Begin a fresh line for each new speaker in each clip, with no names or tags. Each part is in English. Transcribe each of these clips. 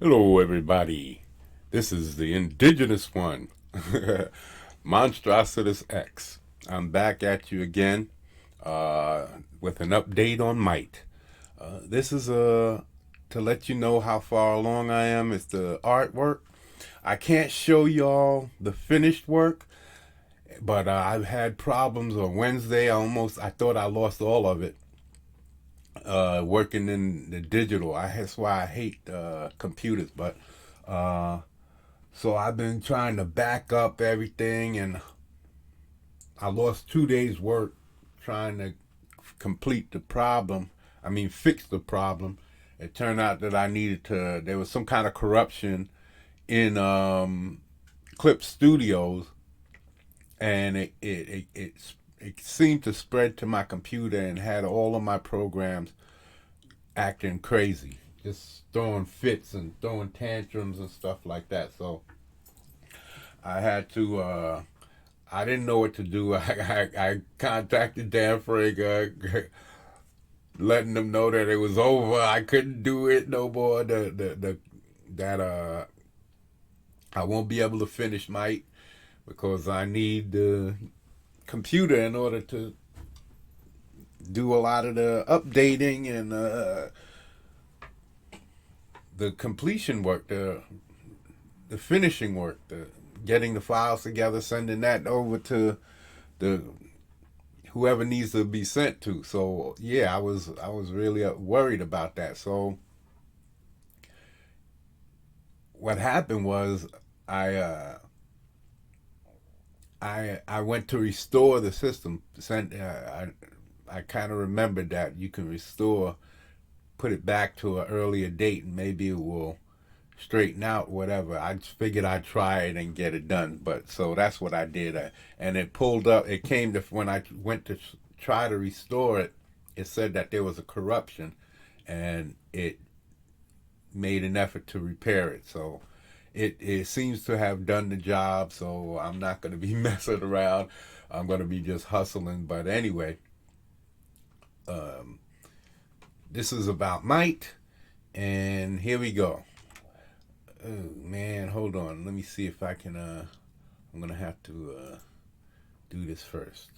Hello, everybody. This is the indigenous one, Monstrositus X. I'm back at you again with an update on Might. This is to let you know how far along I am. It's the artwork. I can't show y'all the finished work, but I've had problems on Wednesday. I thought I lost all of it working in the digital. That's why I hate computers, but. Uh, So I've been trying to back up everything, and I lost 2 days' work trying to complete the problem. I mean, fix the problem. It turned out that there was some kind of corruption in Clip Studios, and it seemed to spread to my computer and had all of my programs acting crazy, just throwing fits and throwing tantrums and stuff like that. So I had to I didn't know what to do. I contacted Dan Frank, letting them know that it was over. I couldn't do it no more. That I won't be able to finish Mike because I need the computer in order to do a lot of the updating and the completion work, the finishing work, the getting the files together, sending that over to the whoever needs to be sent to. So yeah, I was really worried about that. So what happened was I uh, I went to restore the system. I kind of remembered that you can restore, put it back to an earlier date, and maybe it will straighten out whatever. I just figured I'd try it and get it done. But so that's what I did, and it pulled up. It came to when I went to try to restore it. It said that there was a corruption, and it made an effort to repair it. So it seems to have done the job. So I'm not going to be messing around. I'm going to be just hustling. But anyway, um, this is about Might, and here we go. Oh man, hold on. Let me see if I can. I'm gonna have to do this first.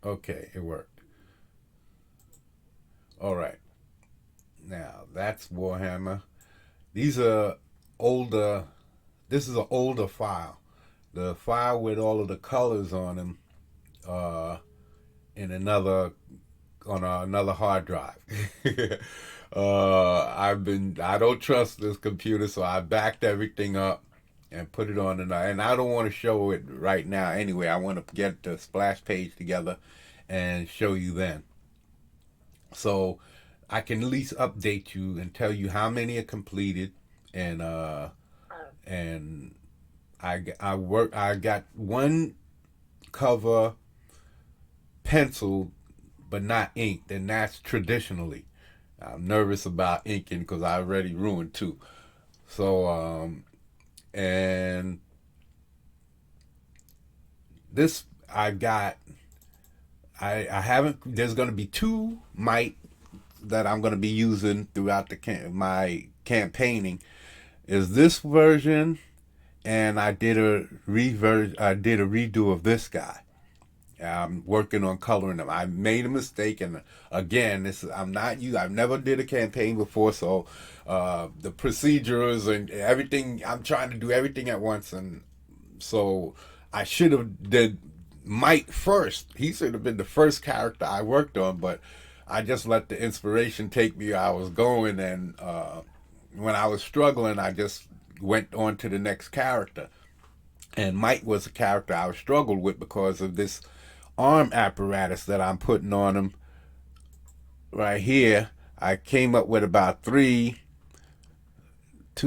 Okay, it worked. All right. Now that's Warhammer. These are older. This is an older file. The file with all of the colors on them uh, in another hard drive. I don't trust this computer, so I backed everything up and put it on and I don't want to show it right now anyway. I want to get the splash page together and show you then. So I can at least update you and tell you how many are completed and and I got one cover pencil but not inked, and that's traditionally. I'm nervous about inking because I already ruined two. So and this I got I haven't. There's going to be two might that I'm going to be using throughout my campaigning. Is this version, and I did a redo of this guy. I'm working on coloring them. I made a mistake, and again, I'm not you. I've never did a campaign before, so the procedures and everything. I'm trying to do everything at once, and so I should have did Mike first. He should have been the first character I worked on, but I just let the inspiration take me where I was going, and when I was struggling, I just went on to the next character. And Mike was a character I struggled with because of this arm apparatus that I'm putting on him right here. I came up with about two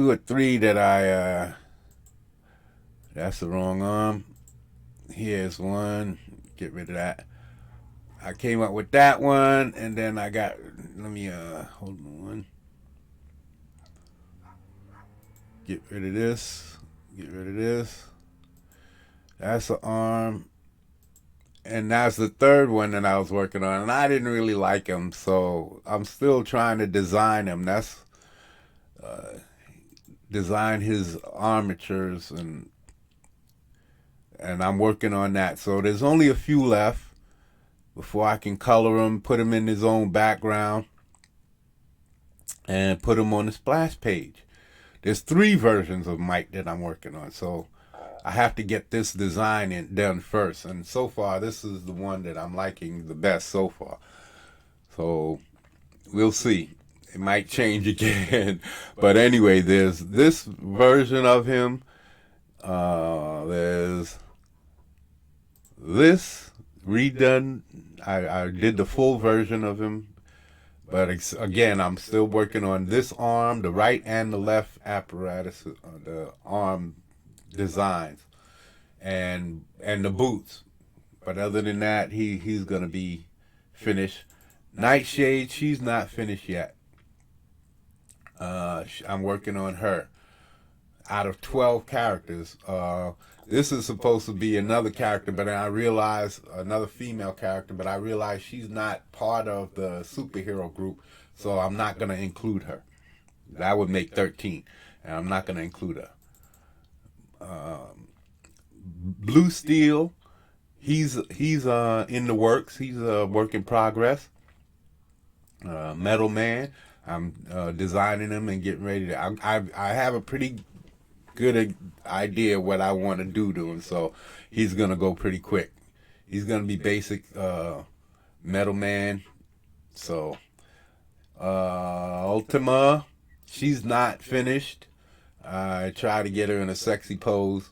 or three that that's the wrong arm. Here's one. Get rid of that. I came up with that one, and then I got. Let me hold on. Get rid of this. Get rid of this. That's the arm, and that's the third one that I was working on, and I didn't really like him, so I'm still trying to design him. That's design his armatures, and I'm working on that. So there's only a few left before I can color him, put him in his own background, and put him on the splash page. There's 3 versions of Mike that I'm working on, so I have to get this design done first. And so far, this is the one that I'm liking the best so far. So we'll see. It might change again. But anyway, there's this version of him. There's this redone. I did the full version of him. But again, I'm still working on this arm, the right and the left apparatus, the arm designs, and the boots. But other than that, he's gonna be finished. Nightshade, she's not finished yet. I'm working on her. Out of 12 characters, this is supposed to be another character, but I realized another female character, but I realized she's not part of the superhero group, so I'm not gonna include her. That would make 13, and I'm not gonna include her. Blue Steel, he's in the works. He's a work in progress. Metal Man, I'm designing him and getting ready to. I have a pretty good idea what I want to do to him, so he's gonna go pretty quick. He's gonna be basic Metal Man. So Ultima, she's not finished. I try to get her in a sexy pose,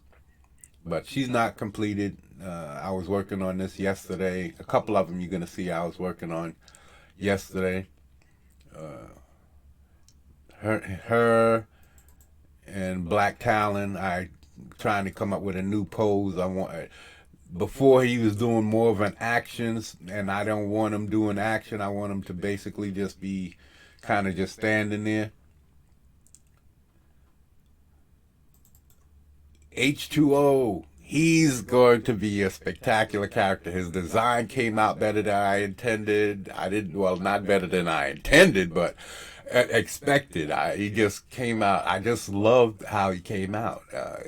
but she's not completed. I was working on this yesterday. A couple of them you're gonna see I was working on yesterday. Her and Black Talon. I trying to come up with a new pose. I want. Before he was doing more of an actions, and I don't want him doing action. I want him to basically just be kind of just standing there. H2O, he's going to be a spectacular character. His design came out better than I intended. I didn't, well, not better than I intended, but expected. He just came out. I just loved how he came out.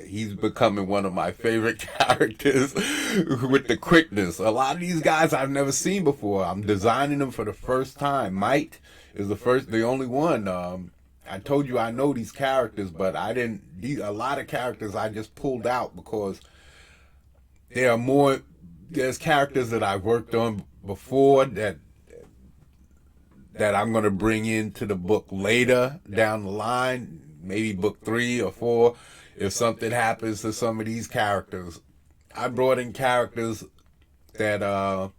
He's becoming one of my favorite characters with the quickness. A lot of these guys I've never seen before. I'm designing them for the first time. Might is the only one. I told you I know these characters, but I didn't. A lot of characters I just pulled out because there are more. There's characters that I've worked on before that I'm going to bring into the book later down the line, maybe book 3 or 4. If something happens to some of these characters, I brought in characters that I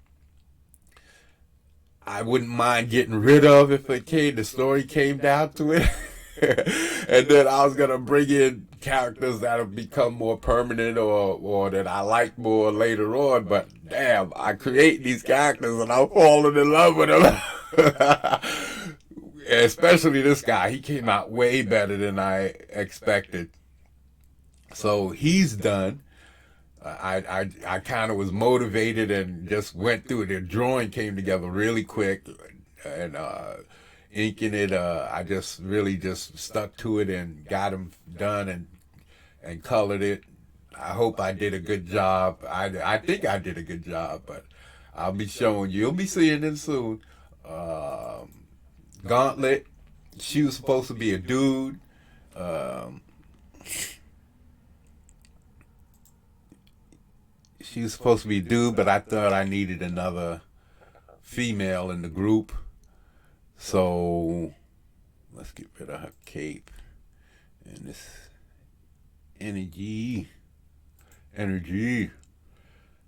wouldn't mind getting rid of if the story came down to it. And then I was going to bring in characters that have become more permanent or that I like more later on. But damn, I create these characters and I'm falling in love with them. Especially this guy. He came out way better than I expected. So he's done. I kind of was motivated and just went through it. The drawing came together really quick, and inking it. I just really just stuck to it and got him done and colored it. I hope I did a good job. I think I did a good job, but I'll be showing you. You'll be seeing it soon. Gauntlet. She was supposed to be a dude. She was supposed to be a dude, but I thought I needed another female in the group. So let's get rid of her cape and this energy.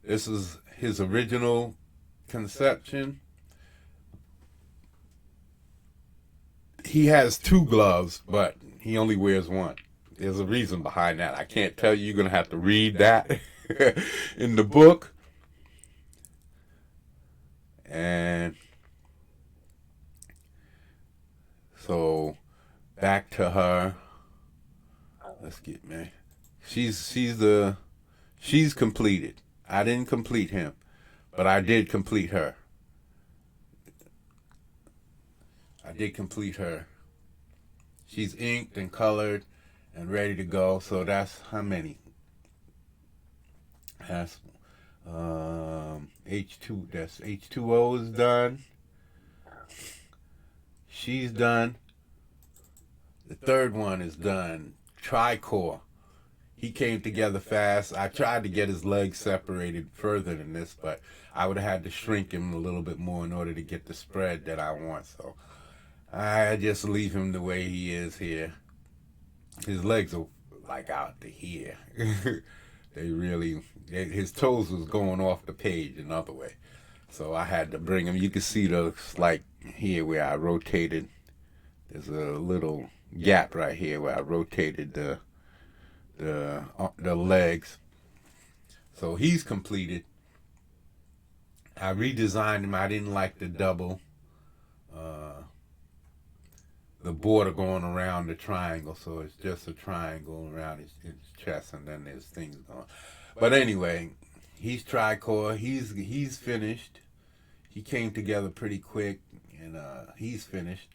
This is his original conception. He has 2 gloves, but he only wears one. There's a reason behind that. I can't tell you. You're going to have to read that in the book. And so back to her. Let's get, man. She's completed. I didn't complete him, But I did complete her. I did complete her. She's inked and colored and ready to go. So that's how many? That's H2. That's H2O is done. She's done. The third one is done. Tricor. He came together fast. I tried to get his legs separated further than this, but I would have had to shrink him a little bit more in order to get the spread that I want. So I just leave him the way he is here. His legs are like out to here. His toes was going off the page another way. So I had to bring him. You can see the like here where I rotated. There's a little gap right here where I rotated the legs. So he's completed. I redesigned him. I didn't like the double, the border going around the triangle. So it's just a triangle around his chest, and then there's things going. But anyway, he's Tricor. He's finished. He came together pretty quick, and he's finished.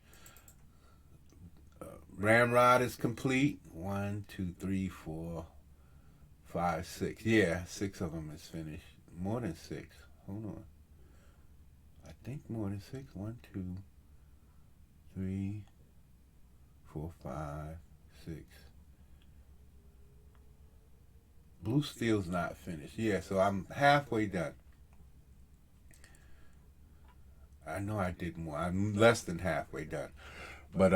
Ramrod is complete. 1, 2, 3, 4, 5, 6. Yeah, 6 of them is finished. More than 6. Hold on. I think more than 6. 1, 2, 3, 4, 5, 6. Blue Steel's not finished. Yeah, so I'm halfway done. I know I did more. I'm less than halfway done. But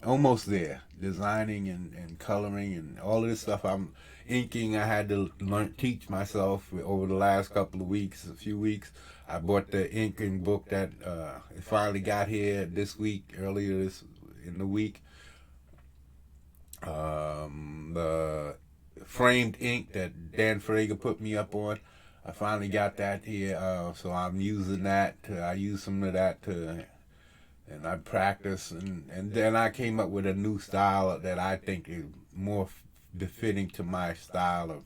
almost there. Designing and coloring and all of this stuff. I'm inking. I had to teach myself over the last couple of weeks, a few weeks. I bought the inking book that it finally got here this week, earlier this in the week. The framed ink that Dan Frager put me up on. I finally got that here, so I'm using that. I use some of that and I practice, and then I came up with a new style that I think is more befitting to my style of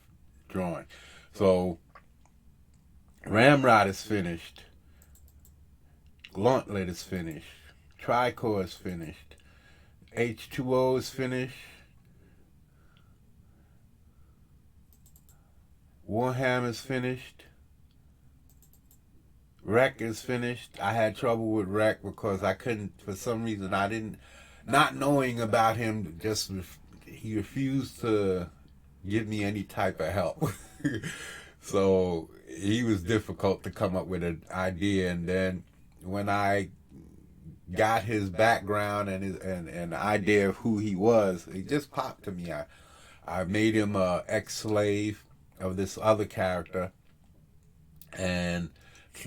drawing. So Ramrod is finished. Gauntlet is finished. Tricor is finished. H2O is finished. Warhammer is finished. Wreck is finished. I had trouble with Wreck because I couldn't, for some reason, not knowing about him, he refused to give me any type of help. So he was difficult to come up with an idea. And then when I got his background and the idea of who he was, it just popped to me. I made him a ex-slave of this other character, and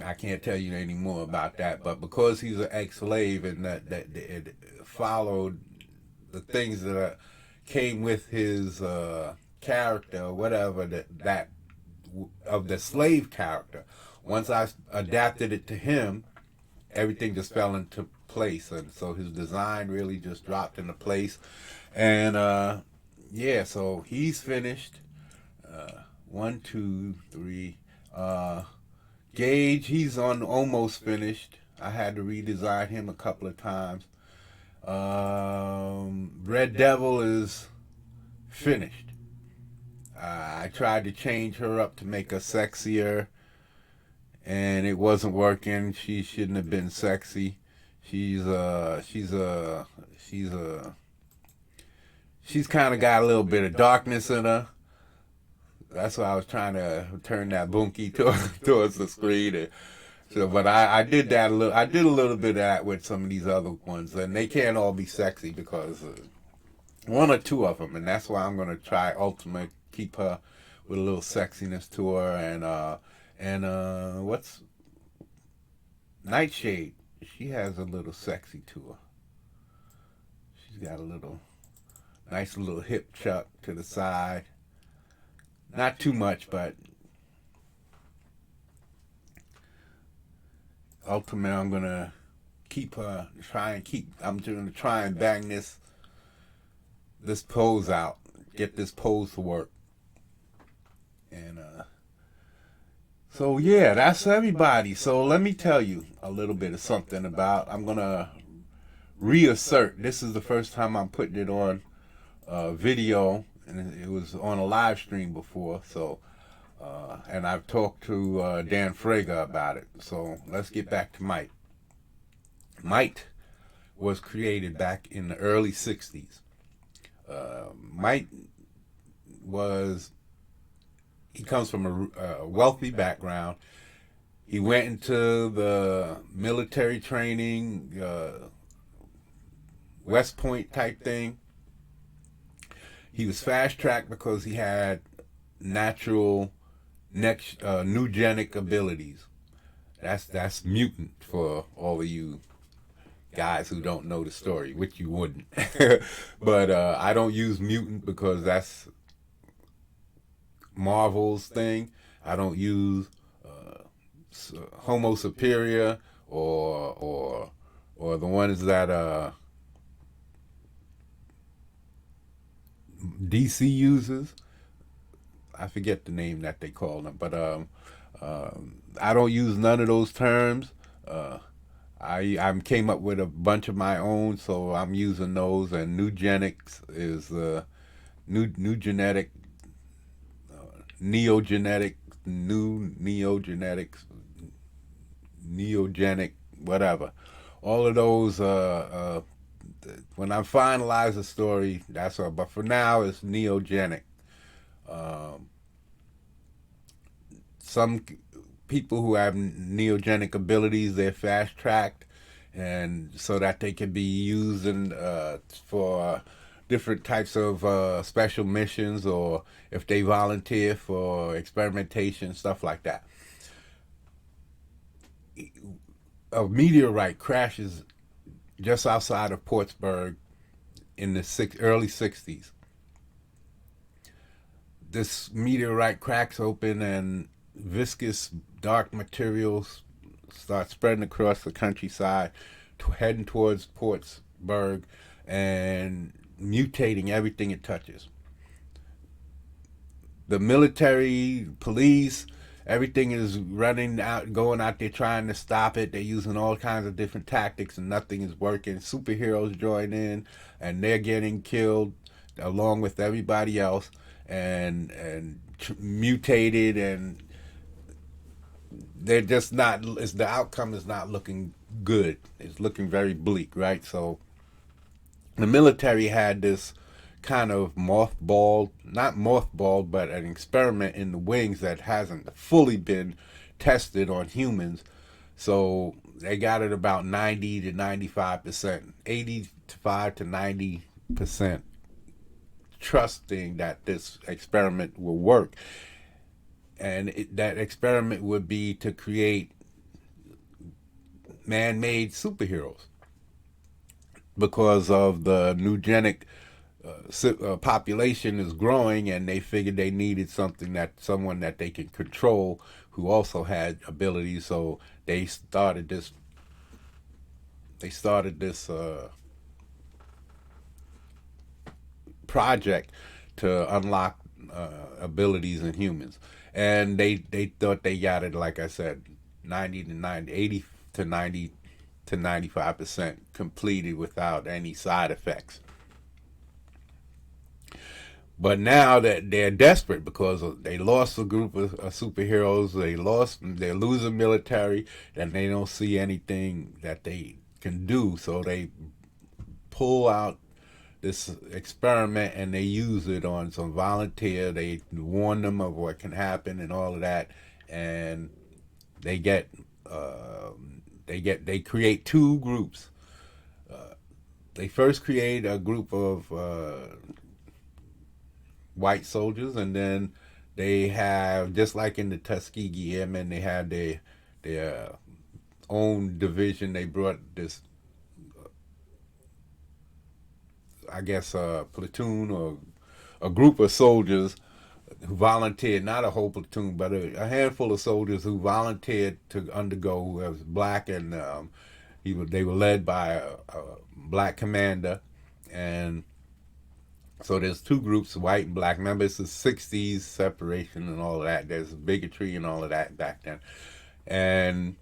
I can't tell you any more about that, but because he's an ex-slave and that it followed the things that came with his character or whatever, that of the slave character, once I adapted it to him, everything just fell into place, and so his design really just dropped into place. And yeah, so he's finished. 1, 2, 3. Gage, he's almost finished. I had to redesign him a couple of times. Red Devil is finished. I tried to change her up to make her sexier, and it wasn't working. She shouldn't have been sexy. She's kind of got a little bit of darkness in her. That's why I was trying to turn that bunkie towards the screen. But I did that a little. I did a little bit of that with some of these other ones, and they can't all be sexy because one or two of them, and that's why I'm going to try Ultimate, keep her with a little sexiness to her, and what's Nightshade? She has a little sexy to her. She's got a nice little hip chuck to the side. Not too much, but ultimately I'm gonna keep her. I'm gonna try and bang this pose out, get this pose to work, and So yeah, that's everybody. So let me tell you a little bit of something about. I'm gonna reassert. This is the first time I'm putting it on video, and it was on a live stream before. So, and I've talked to Dan Frager about it. So let's get back to Mite. Mite was created back in the early '60s. Mite was he comes from a wealthy background. He went into the military training, West Point type thing. He was fast tracked because he had natural next nugenic abilities. That's mutant for all of you guys who don't know the story, which you wouldn't. But I don't use mutant because that's Marvel's thing. I don't use Homo Superior or the ones that DC uses. I forget the name that they call them, but I don't use none of those terms. Uh, I came up with a bunch of my own, so I'm using those. And Nugenics is new genetic, neogenetic, new neogenetics, neogenic, whatever. All of those. When I finalize a story, that's all. But for now, it's neogenic. Um, some people who have neogenic abilities, they're fast tracked, and so that they can be used for different types of special missions, or if they volunteer for experimentation, stuff like that. A meteorite crashes just outside of Portsburg in the early '60s. This meteorite cracks open, and viscous dark materials start spreading across the countryside, heading towards Portsburg and mutating everything it touches. The military, police, everything is running out, going out there trying to stop it. They're using all kinds of different tactics, and nothing is working. Superheroes join in, and they're getting killed along with everybody else, and mutated, and they're just not. The outcome is not looking good. It's looking very bleak, right? So the military had this kind of mothballed, not mothballed, but an experiment in the wings that hasn't fully been tested on humans. So they got it about 90 to 95%, 85 to 90% trusting that this experiment will work. And that experiment would be to create man-made superheroes because of the nugenic population is growing, and they figured they needed someone that they can control who also had abilities. So they started this. Project to unlock abilities in humans, and they thought they got it. Like I said, 90 to 90, 80 to 90 to 95% completed without any side effects. But now that they're desperate because they lost a group of superheroes, they're losing military, and they don't see anything that they can do. So they pull out this experiment and they use it on some volunteer. They warn them of what can happen and all of that, and they get they create two groups. They first create a group of white soldiers, and then they have, just like in the Tuskegee Airmen, they had their own division. They brought this, I guess, a platoon or a group of soldiers who volunteered, not a whole platoon, but a handful of soldiers who volunteered to undergo, who was black, and they were led by a black commander, and So there's two groups, white and black. Remember, it's the '60s separation and all of that. There's bigotry and all of that back then, and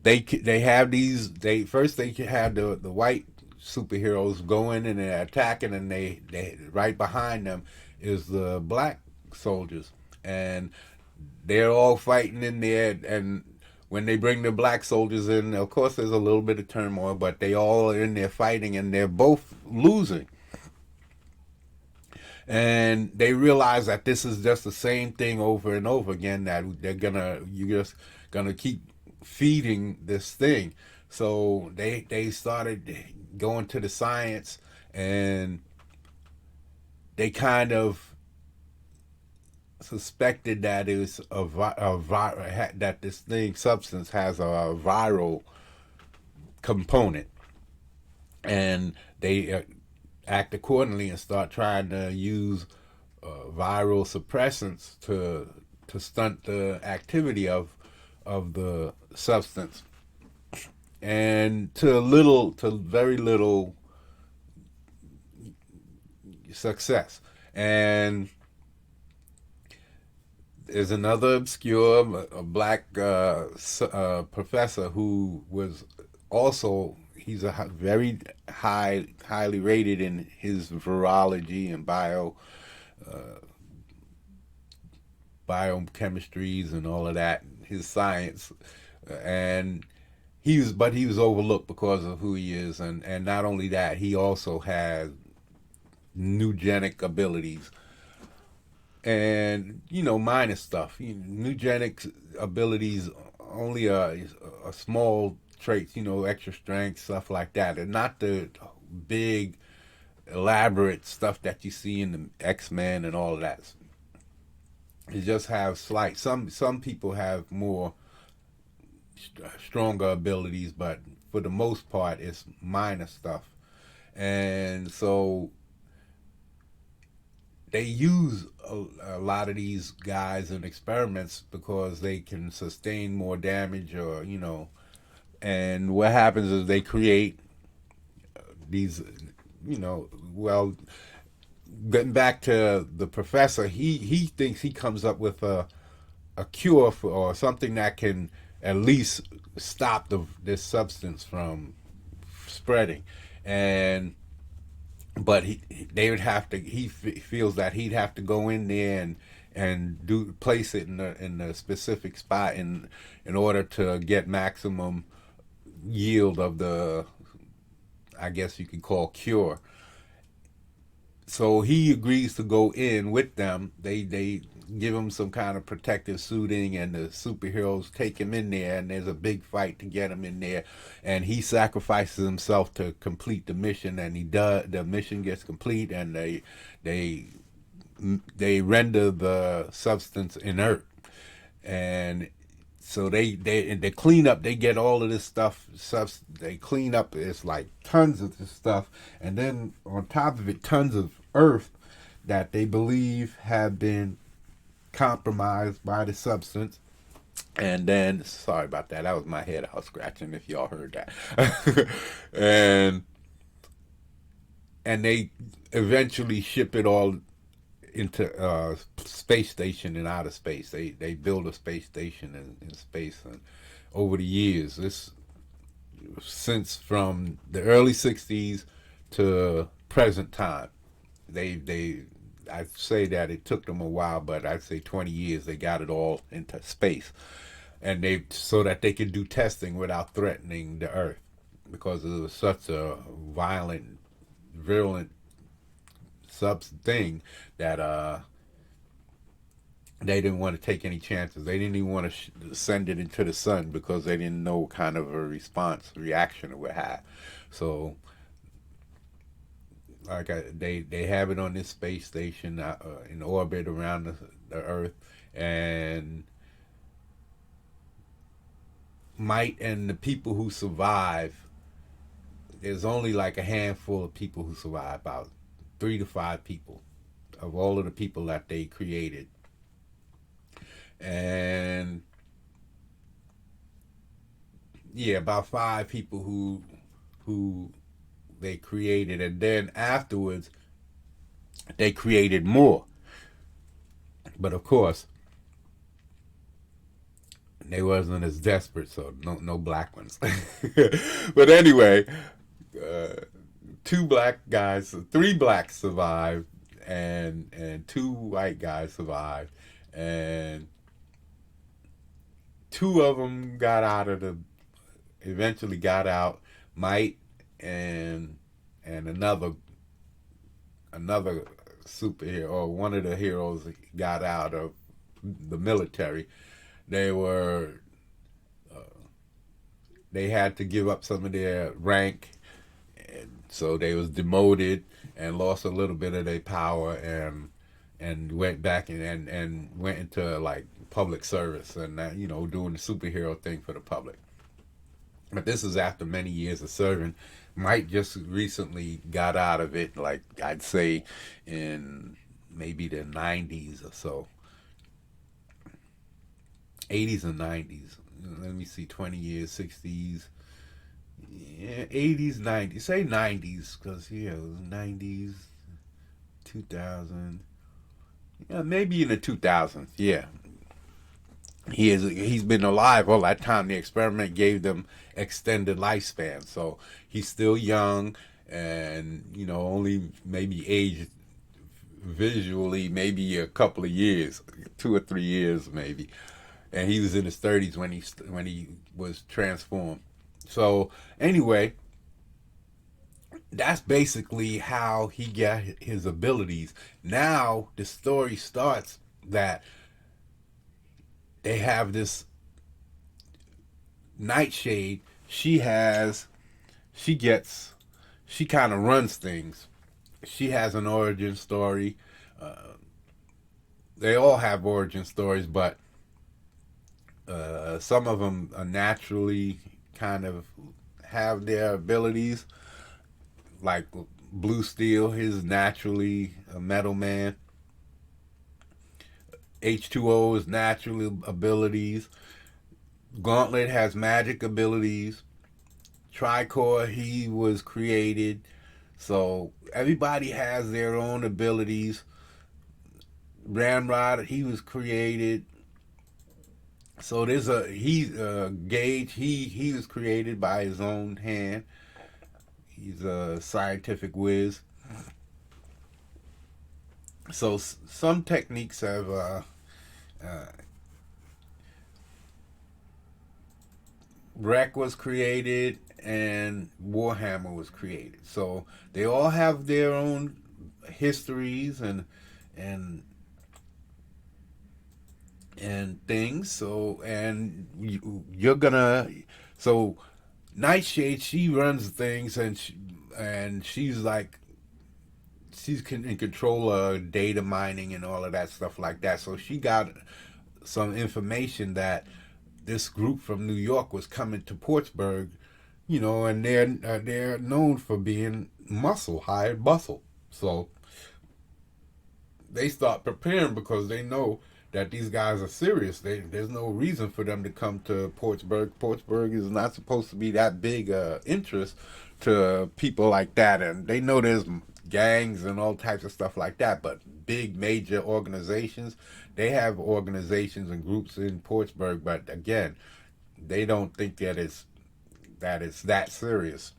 they have these. They have the white superheroes go in and they're attacking, and they right behind them is the black soldiers, and they're all fighting in there. And when they bring the black soldiers in, of course there's a little bit of turmoil, but they all are in there fighting, and they're both losing. And they realize that this is just the same thing over and over again, that you're just gonna keep feeding this thing. So they started going to the science, and they kind of suspected that it was that this thing substance has a viral component, and they act accordingly and start trying to use viral suppressants to stunt the activity of the substance, and to very little success. And there's another obscure a black professor who was also, he's a very highly rated in his virology and biochemistries and all of that, his science, and he was overlooked because of who he is, and not only that, he also had nugenic abilities, and minor stuff. Nugenic abilities only a small traits, extra strength, stuff like that, and not the big elaborate stuff that you see in the X-Men and all of that. You just have slight. Some people have more stronger abilities, but for the most part, it's minor stuff. And so they use a lot of these guys in experiments because they can sustain more damage, or and what happens is they create these, well, getting back to the professor, he thinks he comes up with a cure for, or something that can at least stop this substance from spreading. And but they would have to, feels that he'd have to go in there and place it in the specific spot in order to get maximum yield of the, I guess you could call, cure. So he agrees to go in with them. They give him some kind of protective suiting, and the superheroes take him in there, and there's a big fight to get him in there, and he sacrifices himself to complete the mission, and he does. The mission gets complete, and they they render the substance inert, and so they clean up. They get all of this stuff. They clean up. It's like tons of this stuff, and then on top of it, tons of earth that they believe have been compromised by the substance. And then, sorry about that. That was my head I was scratching. If y'all heard that, and they eventually ship it all into space station in outer space. They build a space station in space, and over the years, this since from the early '60s to present time, they I'd say that it took them a while, but I'd say 20 years they got it all into space, and they so that they could do testing without threatening the Earth, because it was such a violent, virulent sub thing that they didn't want to take any chances. They didn't even want to send it into the sun because they didn't know what kind of a reaction it would have. So, they have it on this space station in orbit around the Earth, and might and the people who survive. There's only like a handful of people who survive, about 3 to 5 people of all of the people that they created, and yeah, about 5 people who they created, and then afterwards they created more. But of course, they wasn't as desperate, so no black ones. But anyway, uh, two black guys, three blacks survived, and two white guys survived, and two of them got out of the eventually got out. Might and another superhero, or one of the heroes, got out of the military. They were they had to give up some of their rank, and so they was demoted and lost a little bit of their power, and went back and went into like public service, and doing the superhero thing for the public. But this is after many years of serving. Mike just recently got out of it, like I'd say in maybe the 90s or so, 80s and 90s. Let me see, 20 years, 60s, yeah, 80s, 90s. Say 90s, because, yeah, it was 90s, 2000. Yeah, maybe in the 2000s, yeah. He's been alive all that time. The experiment gave them extended lifespan, so he's still young, and only maybe aged visually maybe a couple of years, 2 or 3 years maybe. And he was in his 30s when he was transformed. So anyway, that's basically how he got his abilities. Now the story starts that they have this Nightshade. She gets, she kind of runs things. She has an origin story. Uh, they all have origin stories, but some of them are naturally kind of have their abilities. Like Blue Steel, he's naturally a metal man. H2O is natural abilities. Gauntlet has magic abilities. Tricor, he was created. So everybody has their own abilities. Ramrod, he was created. So there's Gage. He was created by his own hand. He's a scientific whiz. So some techniques have uh, Wreck was created and Warhammer was created. So they all have their own histories and and things. So and you're gonna so Nightshade, she runs things, and she's like she's in control of data mining and all of that stuff like that. So she got some information that this group from New York was coming to Portsburg, and they're known for being hired muscle. So they start preparing because they know that these guys are serious. There's no reason for them to come to Portsburg. Portsburg is not supposed to be that big interest to people like that, and they know there's gangs and all types of stuff like that. But big major organizations, they have organizations and groups in Portsburg, but again, they don't think that it's that serious.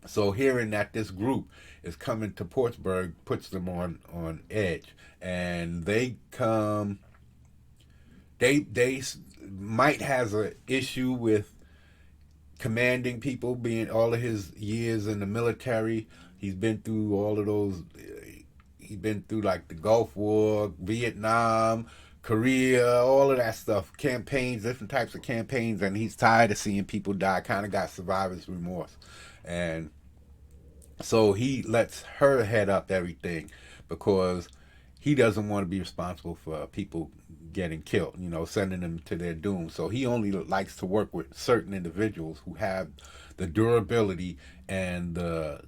So hearing that this group is coming to Portsburg puts them on edge, and they come. They might has a issue with commanding people, being all of his years in the military. He's been through all of those. He's been through like the Gulf War, Vietnam, Korea, all of that stuff, campaigns, different types of campaigns, and he's tired of seeing people die. Kind of got survivor's remorse, and so he lets her head up everything because he doesn't want to be responsible for people getting killed, sending them to their doom. So he only likes to work with certain individuals who have the durability and the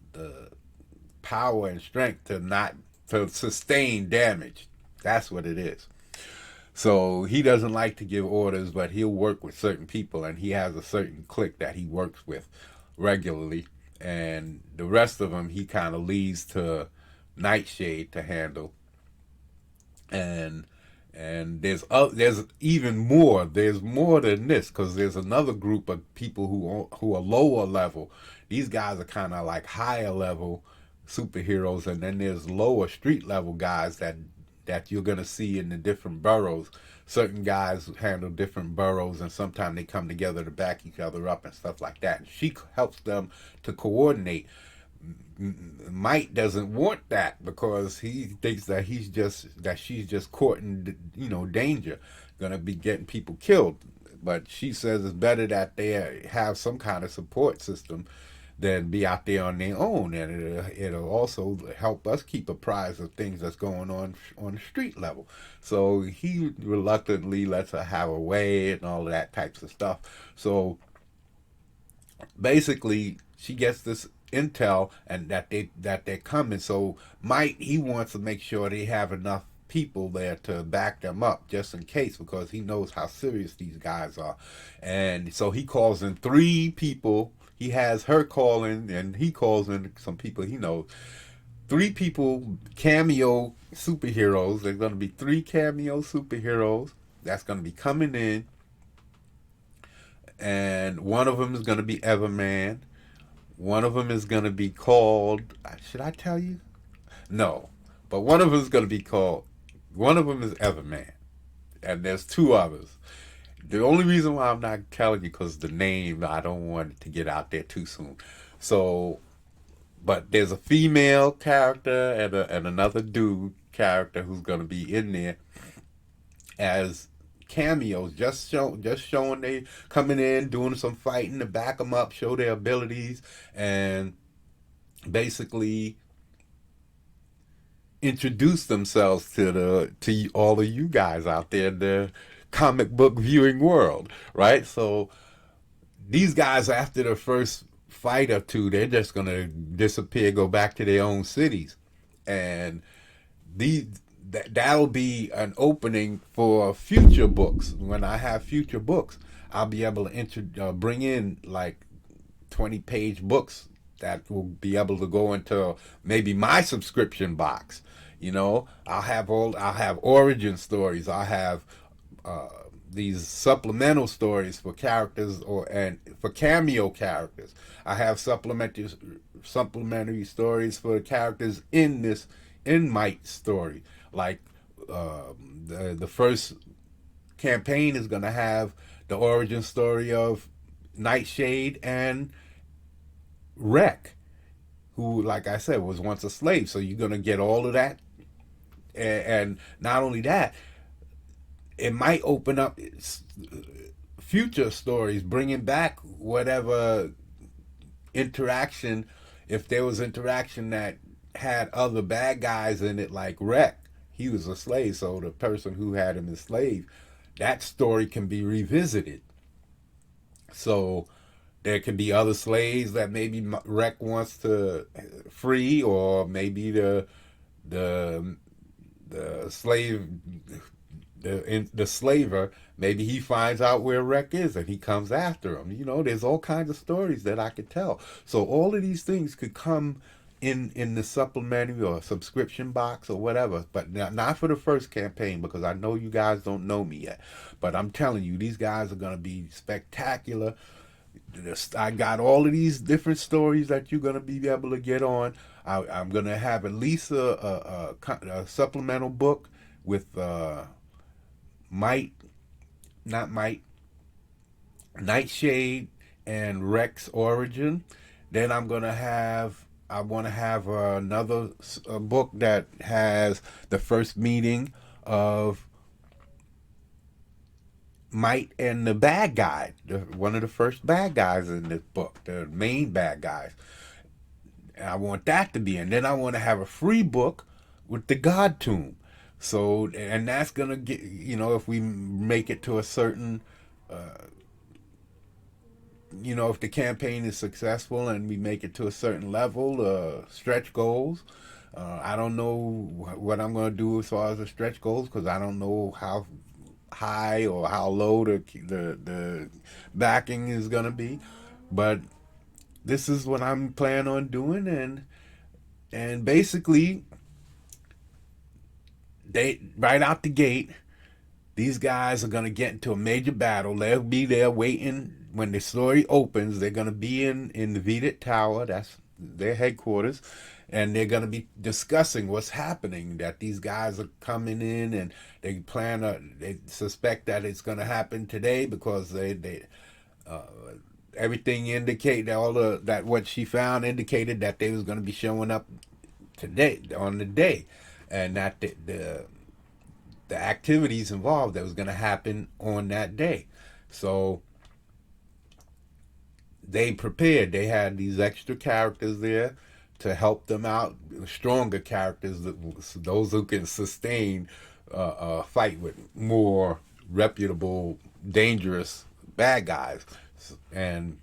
power and strength to sustain damage. That's what it is. So he doesn't like to give orders, but he'll work with certain people, and he has a certain clique that he works with regularly, and the rest of them he kind of leaves to Nightshade to handle, and there's even more. There's more than this because there's another group of people who are lower level. These guys are kind of like higher level superheroes, and then there's lower street level guys that you're gonna see in the different boroughs. Certain guys handle different boroughs, and sometimes they come together to back each other up and stuff like that. And she helps them to coordinate. Mike doesn't want that because he thinks that she's just courting, danger, gonna be getting people killed. But she says it's better that they have some kind of support system than be out there on their own, and it'll also help us keep apprised of things that's going on the street level. So he reluctantly lets her have her way and all of that types of stuff. So basically she gets this intel and that they're coming. So Mike, he wants to make sure they have enough people there to back them up just in case, because he knows how serious these guys are. And so he calls in three people. He has her call in, and he calls in some people he knows. Three people, cameo superheroes. There's going to be three cameo superheroes that's going to be coming in, and one of them is going to be Everman. One of them is going to be called. Should I tell you? No, but one of them is going to be called. One of them is Everman, and there's two others. The only reason why I'm not telling you because the name, I don't want it to get out there too soon. So, but there's a female character and another dude character who's going to be in there as cameos, just showing they coming in, doing some fighting to back them up, show their abilities, and basically introduce themselves to all of you guys out there in the comic book viewing world, right? So these guys, after the first fight or two, they're just gonna disappear, go back to their own cities, and these that'll be an opening for future books. When I have future books, I'll be able to bring in like 20-page books that will be able to go into maybe my subscription box. I'll have origin stories. I'll have uh, these supplemental stories for characters and for cameo characters. I have supplementary stories for characters in Mike's story. Like the first campaign is going to have the origin story of Nightshade and Wreck, who, like I said, was once a slave. So you're going to get all of that. And not only that, it might open up future stories, bringing back whatever interaction, if there was interaction that had other bad guys in it, like Wreck. He was a slave, so the person who had him enslaved, that story can be revisited. So there can be other slaves that maybe Wreck wants to free, or maybe the slave, the slaver, maybe he finds out where Wreck is and he comes after him. There's all kinds of stories that I could tell. So all of these things could come in the supplementary or subscription box or whatever, but not for the first campaign, because I know you guys don't know me yet. But I'm telling you, these guys are going to be spectacular. I got all of these different stories that you're going to be able to get on. I'm going to have at least a supplemental book with Might, not Might, Nightshade and Rex origin. Then I want to have another book that has the first meeting of Might and the bad guy, one of the first bad guys in this book, the main bad guys. And I want that to be in. Then I want to have a free book with the God Tomb. So, and that's going to get, if we make it to a certain, if the campaign is successful and we make it to a certain level, stretch goals. I don't know what I'm going to do as far as the stretch goals, because I don't know how high or how low the backing is going to be. But this is what I'm planning on doing, and basically they right out the gate, these guys are gonna get into a major battle. They'll be there waiting when the story opens. They're gonna be in the Vedek Tower. That's their headquarters, and they're gonna be discussing what's happening. That these guys are coming in, and they suspect that it's gonna happen today because uh, everything indicated that what she found indicated that they was gonna be showing up today on the day, and that the activities involved that was going to happen on that day. So they prepared. They had these extra characters there to help them out, stronger characters, those who can sustain a fight with more reputable, dangerous bad guys. And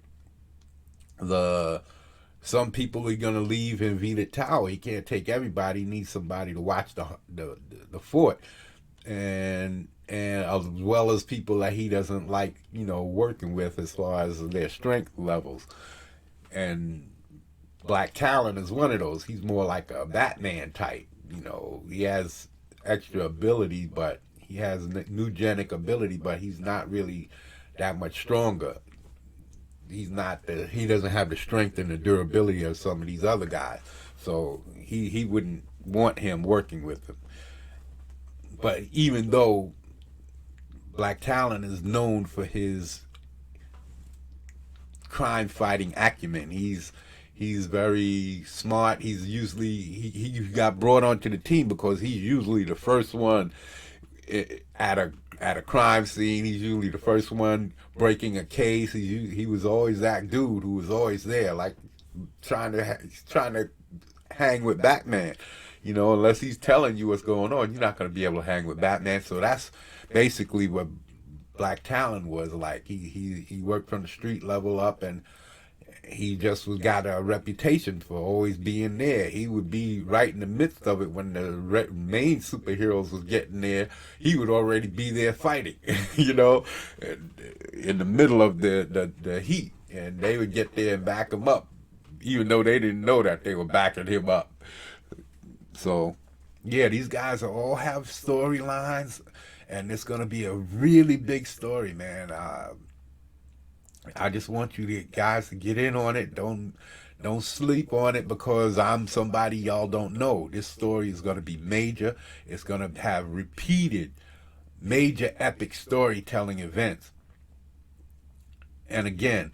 the some people are gonna leave in Vedek Tower. He can't take everybody. He needs somebody to watch the fort, and as well as people that he doesn't like, working with as far as their strength levels. And Black Talon is one of those. He's more like a Batman type. He has extra ability, but he has nugenic ability, but he's not really that much stronger. He doesn't have the strength and the durability of some of these other guys. So he wouldn't want him working with him. But even though Black Talon is known for his crime fighting acumen, he's very smart. He got brought onto the team because he's usually the first one at a crime scene. He's usually the first one breaking a case. He was always that dude who was always there, like trying to hang with Batman. Unless he's telling you what's going on, you're not going to be able to hang with Batman. So that's basically what Black Talon was like. He worked from the street level up, and he just got a reputation for always being there. He would be right in the midst of it when the main superheroes was getting there. He would already be there fighting, in the middle of the heat, and they would get there and back him up, even though they didn't know that they were backing him up. So, yeah, these guys all have storylines, and it's going to be a really big story, man. I just want guys to get in on it. Don't sleep on it because I'm somebody y'all don't know. This story is going to be major. It's going to have repeated major epic storytelling events. And again,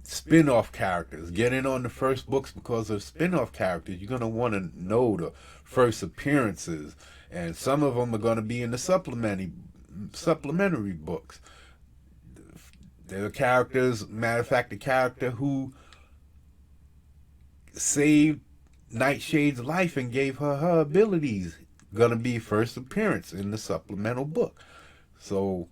spin-off characters. Get in on the first books because of spin-off characters. You're going to want to know the first appearances. And some of them are going to be in the supplementary books. There are characters, matter of fact, the character who saved Nightshade's life and gave her abilities, going to be first appearance in the supplemental book. So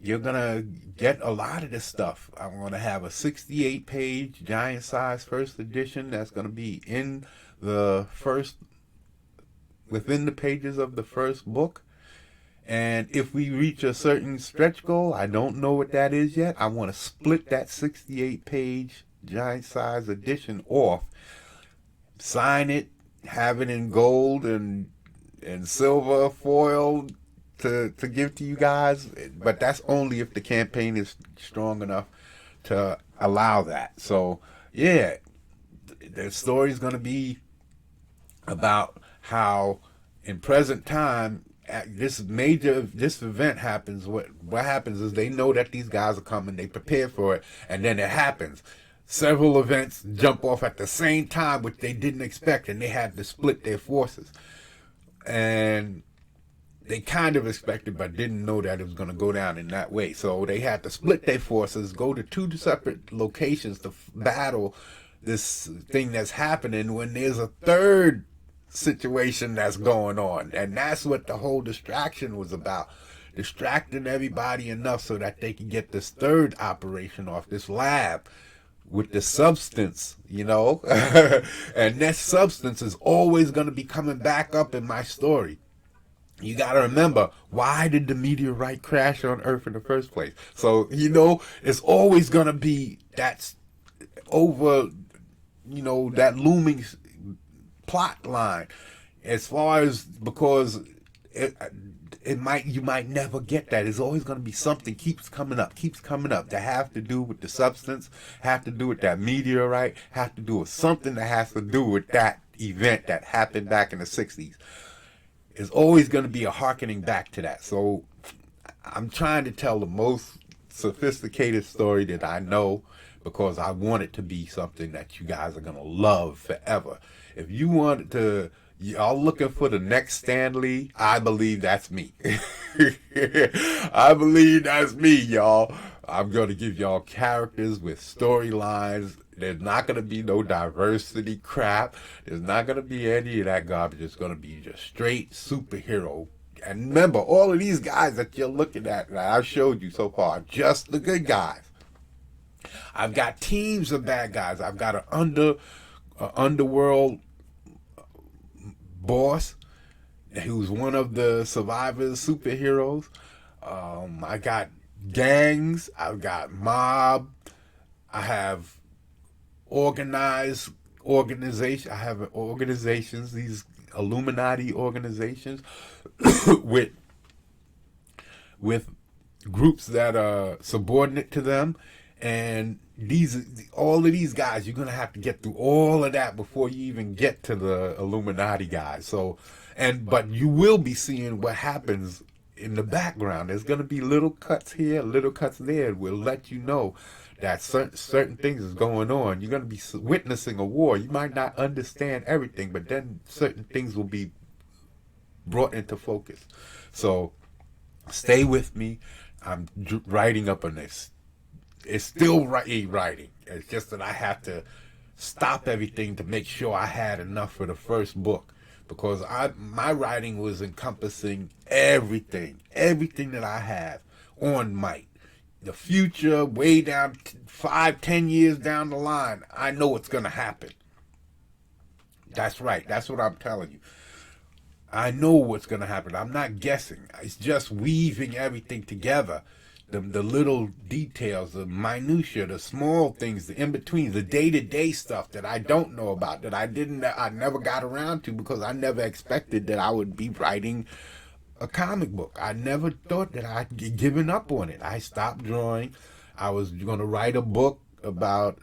you're going to get a lot of this stuff. I'm going to have a 68-page giant size first edition that's going to be within the pages of the first book. And if we reach a certain stretch goal, I don't know what that is yet, I want to split that 68-page giant size edition off, sign it, have it in gold and silver foil to give to you guys. But that's only if the campaign is strong enough to allow that. So, yeah, the story is going to be about how in present time this event happens. What happens is they know that these guys are coming, they prepare for it, and then it happens. Several events jump off at the same time, which they didn't expect, and they had to split their forces. And they kind of expected, but didn't know that it was going to go down in that way. So they had to split their forces, go to two separate locations to battle this thing that's happening when there's a third situation that's going on. And that's what the whole distraction was about. Distracting everybody enough so that they can get this third operation off, this lab with the substance, and that substance is always going to be coming back up in my story. You got to remember, why did the meteorite crash on Earth in the first place? So, it's always going to be that's over, that looming plot line. as far as, because it, you might never get that. It's always going to be something keeps coming up that have to do with the substance, have to do with that meteorite, have to do with something that has to do with that event that happened back in the 60s. It's always going to be a hearkening back to that. So I'm trying to tell the most sophisticated story that I know, because I want it to be something that you guys are going to love forever. If you want to, y'all looking for the next Stan Lee, I believe that's me. I believe that's me, y'all. I'm going to give y'all characters with storylines. There's not going to be no diversity crap. There's not going to be any of that garbage. It's going to be just straight superhero. And remember, all of these guys that you're looking at, that I've showed you so far, are just the good guys. I've got teams of bad guys. I've got an underworld boss who's one of the survivors, superheroes. I got gangs. I've got mob. I have organized organization. I have organizations, these Illuminati organizations, with groups that are subordinate to them, and all of these guys, you're gonna have to get through all of that before you even get to the Illuminati guys. So, but you will be seeing what happens in the background. There's gonna be little cuts here, little cuts there. We'll let you know that certain things is going on. You're gonna be witnessing a war. You might not understand everything, but then certain things will be brought into focus. So stay with me. I'm writing up on this. It's still writing. It's just that I have to stop everything to make sure I had enough for the first book, because my writing was encompassing everything that I have on Mike. The future, way down 5-10 years down the line, I know what's gonna happen. That's right. That's what I'm telling you. I know what's gonna happen. I'm not guessing. It's just weaving everything together. The little details, the minutia, the small things, the in-betweens, the day-to-day stuff that I don't know about, that I never got around to, because I never expected that I would be writing a comic book. I never thought that I'd given up on it. I stopped drawing. I was going to write a book about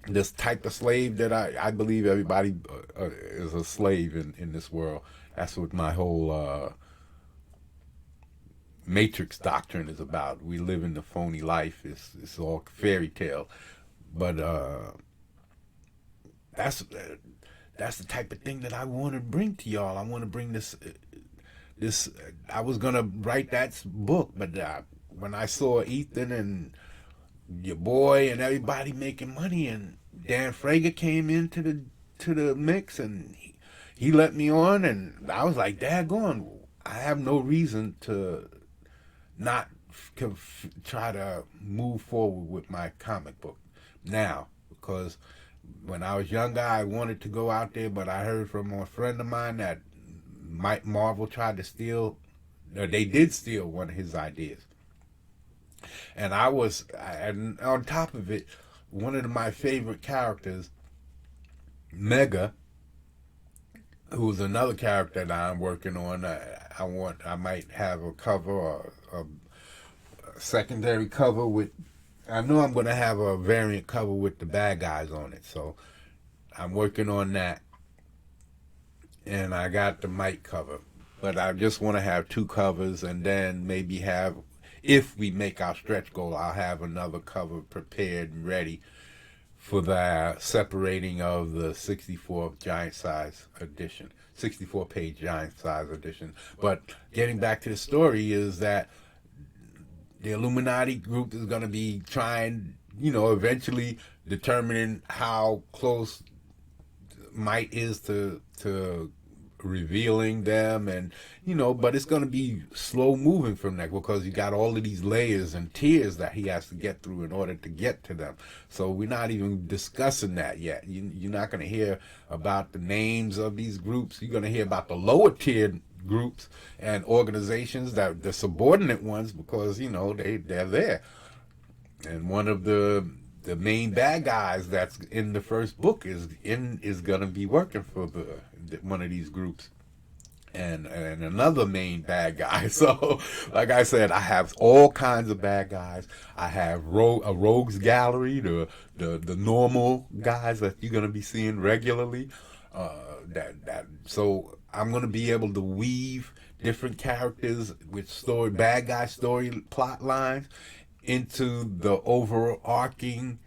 this type of slave that I believe everybody is a slave in this world. That's what my whole Matrix doctrine is about. We live in the phony life. It's all fairy tale, but that's the type of thing that I want to bring to y'all. I want to bring this. I was gonna write that book, but when I saw Ethan and your boy and everybody making money, and Dan Frager came into the mix, and he let me on, and I was like, daggone, I have no reason to not try to move forward with my comic book now, because when I was younger, I wanted to go out there, but I heard from a friend of mine that Marvel tried to steal, or they did steal one of his ideas. And and on top of it, one of my favorite characters, Mega, who's another character that I'm working on. I might have a cover, or a secondary cover with. I know I'm going to have a variant cover with the bad guys on it, so I'm working on that. And I got the Mike cover, but I just want to have 2 covers, and then maybe have, if we make our stretch goal, I'll have another cover prepared and ready for the separating of the 64 giant size edition, 64 page giant size edition. But getting back to the story is that the Illuminati group is going to be trying, eventually determining how close Might is to revealing them, and but it's going to be slow moving from that, because you got all of these layers and tiers that he has to get through in order to get to them. So we're not even discussing that yet. You're not going to hear about the names of these groups. You're going to hear about the lower tiered groups and organizations, that the subordinate ones, because they're there. And one of the main bad guys that's in the first book is going to be working for one of these groups, and another main bad guy. So, like I said, I have all kinds of bad guys. I have a rogues gallery, the normal guys that you're gonna be seeing regularly. So I'm gonna be able to weave different characters with bad guy story plot lines into the overarching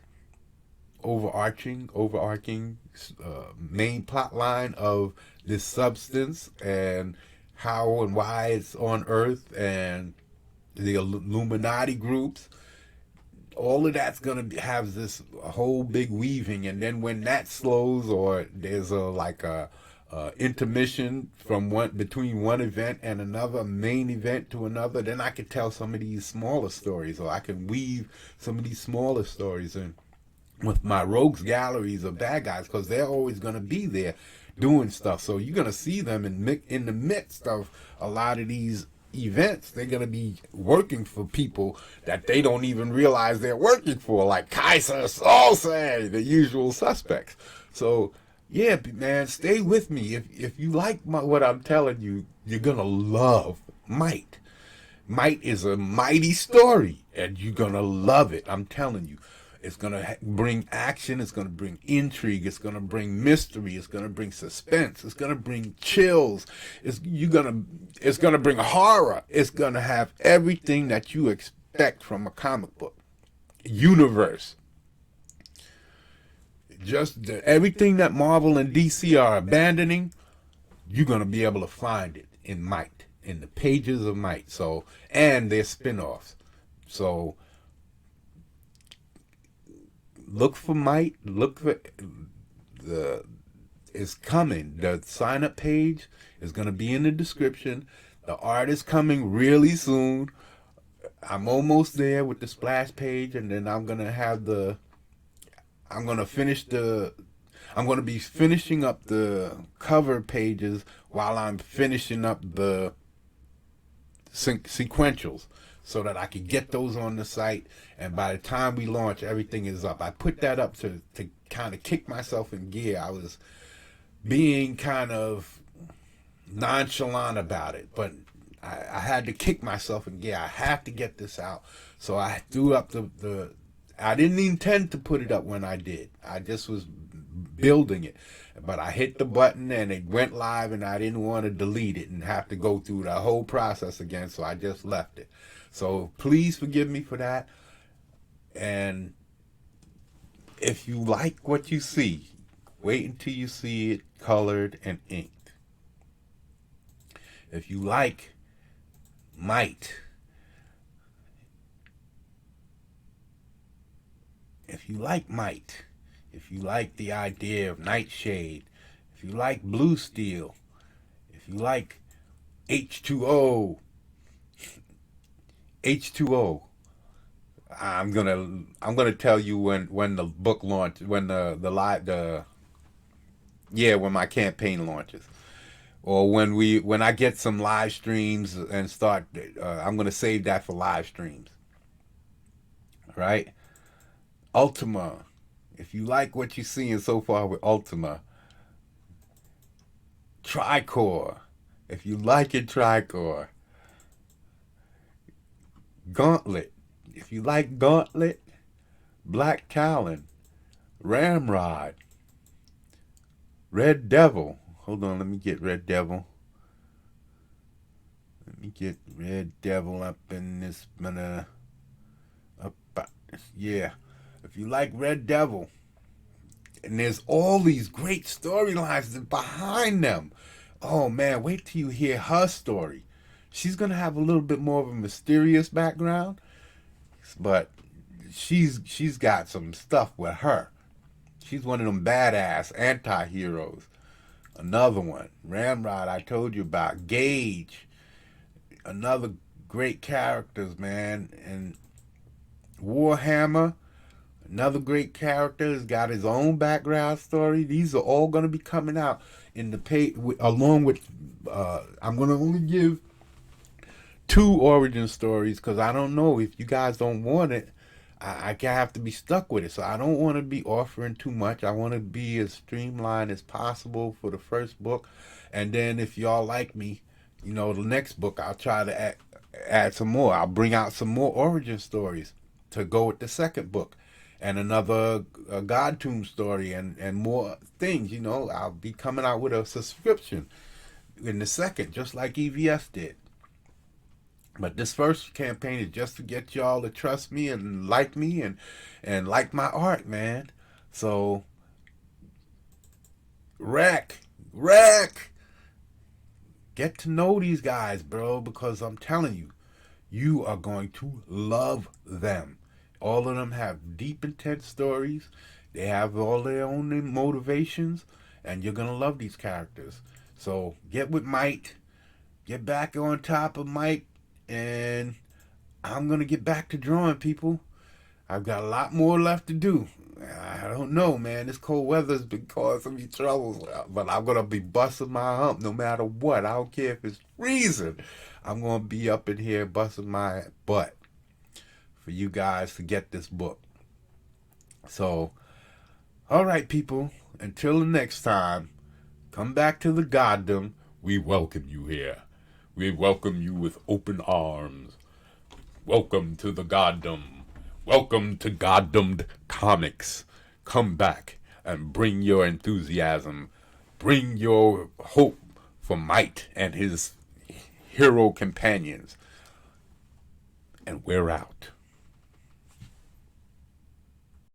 main plot line of this substance, and how and why it's on Earth, and the Illuminati groups. All of that's gonna have this whole big weaving, and then when that slows, or there's a intermission from between one event and another main event to another, then I can tell some of these smaller stories, or I can weave some of these smaller stories in with my rogues galleries of bad guys, because they're always going to be there doing stuff. So you're going to see them in the midst of a lot of these events. They're going to be working for people that they don't even realize they're working for, like Kaiser Soze, the usual suspects. So yeah, man, stay with me. If you like what I'm telling you, you're going to love Might. Might is a mighty story, and you're going to love it. I'm telling you. It's going to bring action. It's going to bring intrigue. It's going to bring mystery. It's going to bring suspense. It's going to bring chills. It's going to bring horror. It's going to have everything that you expect from a comic book universe. Just everything that Marvel and DC are abandoning, you're going to be able to find it in Might, in the pages of Might. So, and their spin-offs. So, look for Might. Look for it's coming. The sign up page is going to be in the description. The art is coming really soon. I'm almost there with the splash page, and then I'm going to be finishing up the cover pages while I'm finishing up the sequentials, so that I could get those on the site, and by the time we launch, everything is up. I put that up to kind of kick myself in gear. I was being kind of nonchalant about it, but I had to kick myself in gear. I have to get this out. So I threw up I didn't intend to put it up when I did. I just was building it. But I hit the button and it went live, and I didn't want to delete it and have to go through the whole process again, so I just left it. So please forgive me for that. And if you like what you see, wait until you see it colored and inked. If you like Might, if you like the idea of Nightshade, if you like Blue Steel, if you like H2O, I'm gonna tell you when the book launch, when when my campaign launches, or when I get some live streams and start. I'm gonna save that for live streams. Right? Ultima. If you like what you're seeing so far with Ultima, Tricor. If you like it, Tricor. Gauntlet. If you like Gauntlet, Black Talon, Ramrod, Red Devil. Hold on, let me get Red Devil. Let me get Red Devil up in this. Yeah. If you like Red Devil, and there's all these great storylines behind them. Oh man, wait till you hear her story. She's gonna have a little bit more of a mysterious background, but she's got some stuff with her. She's one of them badass anti-heroes. Another one, Ramrod, I told you about. Gage, another great characters, man. And Warhammer, another great character, has got his own background story. These are all going to be coming out in the page, along with, I'm going to only give 2 origin stories, because I don't know if you guys don't want it. I have to be stuck with it. So I don't want to be offering too much. I want to be as streamlined as possible for the first book. And then if y'all like me, you know, the next book, I'll try to add some more. I'll bring out some more origin stories to go with the second book and another God Tomb story and more things. You know, I'll be coming out with a subscription in the second, just like EVS did. But this first campaign is just to get y'all to trust me and like my art, man. So Wreck, get to know these guys, bro, because I'm telling you, you are going to love them. All of them have deep, intense stories. They have all their own motivations, and you're gonna love these characters. So get with Mike, get back on top of Mike, and I'm gonna get back to drawing, people. I've got a lot more left to do. I don't know, man. This cold weather's been causing me troubles, but I'm gonna be busting my hump no matter what. I don't care if it's freezing. I'm gonna be up in here busting my butt for you guys to get this book. So, all right, people. Until the next time, come back to the Goddom. We welcome you here. We welcome you with open arms. Welcome to the Goddom. Welcome to Goddomed Comics. Come back and bring your enthusiasm. Bring your hope for Might and his hero companions. And we're out.